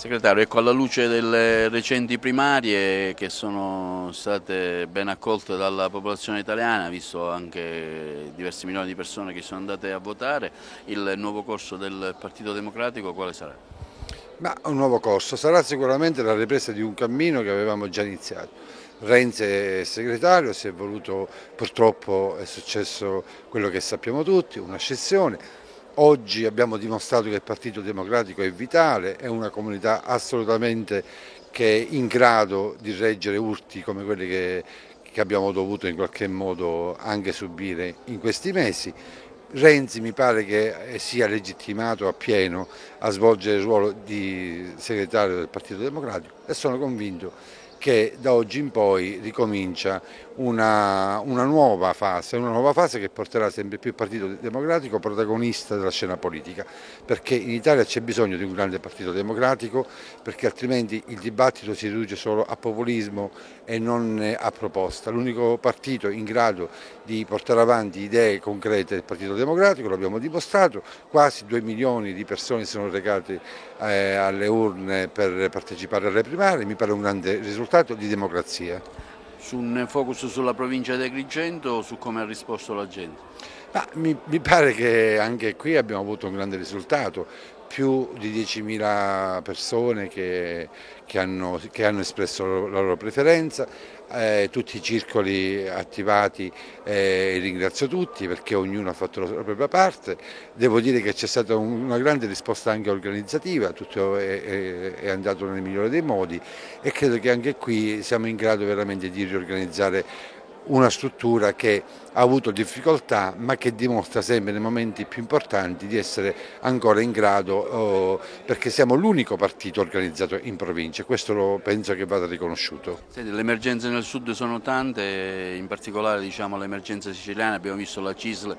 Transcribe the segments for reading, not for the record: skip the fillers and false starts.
Segretario, ecco, alla luce delle recenti primarie che sono state ben accolte dalla popolazione italiana, visto anche diversi milioni di persone che sono andate a votare, il nuovo corso del Partito Democratico quale sarà? Ma un nuovo corso sarà sicuramente la ripresa di un cammino che avevamo già iniziato. Renzi è segretario, si è voluto, purtroppo è successo quello che sappiamo tutti, una scissione. Oggi abbiamo dimostrato che il Partito Democratico è vitale, è una comunità assolutamente che è in grado di reggere urti come quelli che abbiamo dovuto in qualche modo anche subire in questi mesi. Renzi mi pare che sia legittimato appieno a svolgere il ruolo di segretario del Partito Democratico e sono convinto che da oggi in poi ricomincia una nuova fase che porterà sempre più il Partito Democratico protagonista della scena politica, perché in Italia c'è bisogno di un grande Partito Democratico, perché altrimenti il dibattito si riduce solo a populismo e non a proposta. L'unico partito in grado di portare avanti idee concrete è il Partito Democratico, lo abbiamo dimostrato, quasi 2 milioni di persone sono recate alle urne per partecipare alle primarie, mi pare un grande risultato di democrazia. Su un focus sulla provincia di Agrigento o su come ha risposto la gente? Mi pare che anche qui abbiamo avuto un grande risultato, più di 10.000 persone che hanno espresso la loro preferenza, tutti i circoli attivati, ringrazio tutti perché ognuno ha fatto la propria parte. Devo dire che c'è stata una grande risposta anche organizzativa, tutto è andato nel migliore dei modi e credo che anche qui siamo in grado veramente di riorganizzare una struttura che ha avuto difficoltà ma che dimostra sempre nei momenti più importanti di essere ancora in grado, perché siamo l'unico partito organizzato in provincia e questo penso che vada riconosciuto. Senti, le emergenze nel sud sono tante, in particolare diciamo, l'emergenza siciliana, abbiamo visto la CISL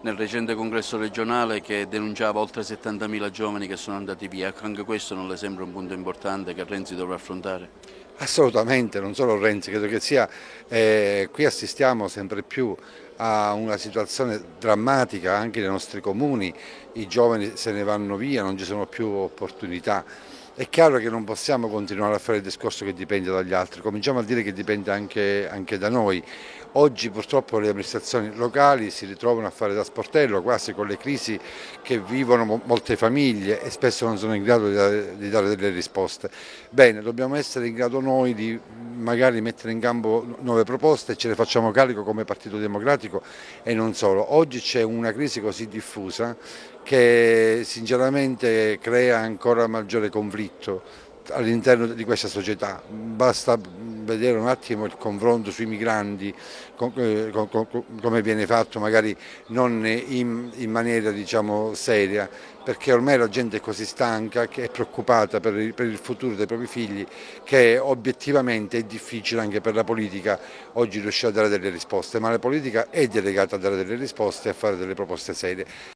nel recente congresso regionale che denunciava oltre 70.000 giovani che sono andati via, anche questo non le sembra un punto importante che Renzi dovrà affrontare? Assolutamente, non solo Renzi, credo che sia, qui assistiamo sempre più a una situazione drammatica anche nei nostri comuni, i giovani se ne vanno via, non ci sono più opportunità. È chiaro che non possiamo continuare a fare il discorso che dipende dagli altri, cominciamo a dire che dipende anche da noi. Oggi purtroppo le amministrazioni locali si ritrovano a fare da sportello quasi con le crisi che vivono molte famiglie e spesso non sono in grado di dare delle risposte. Bene, dobbiamo essere in grado noi di magari mettere in campo nuove proposte e ce ne facciamo carico come Partito Democratico e non solo. Oggi c'è una crisi così diffusa che sinceramente crea ancora maggiore conflitto all'interno di questa società. Basta vedere un attimo il confronto sui migranti, come viene fatto magari non in maniera diciamo, seria, perché ormai la gente è così stanca che è preoccupata per il futuro dei propri figli che obiettivamente è difficile anche per la politica oggi riuscire a dare delle risposte, ma la politica è delegata a dare delle risposte e a fare delle proposte serie.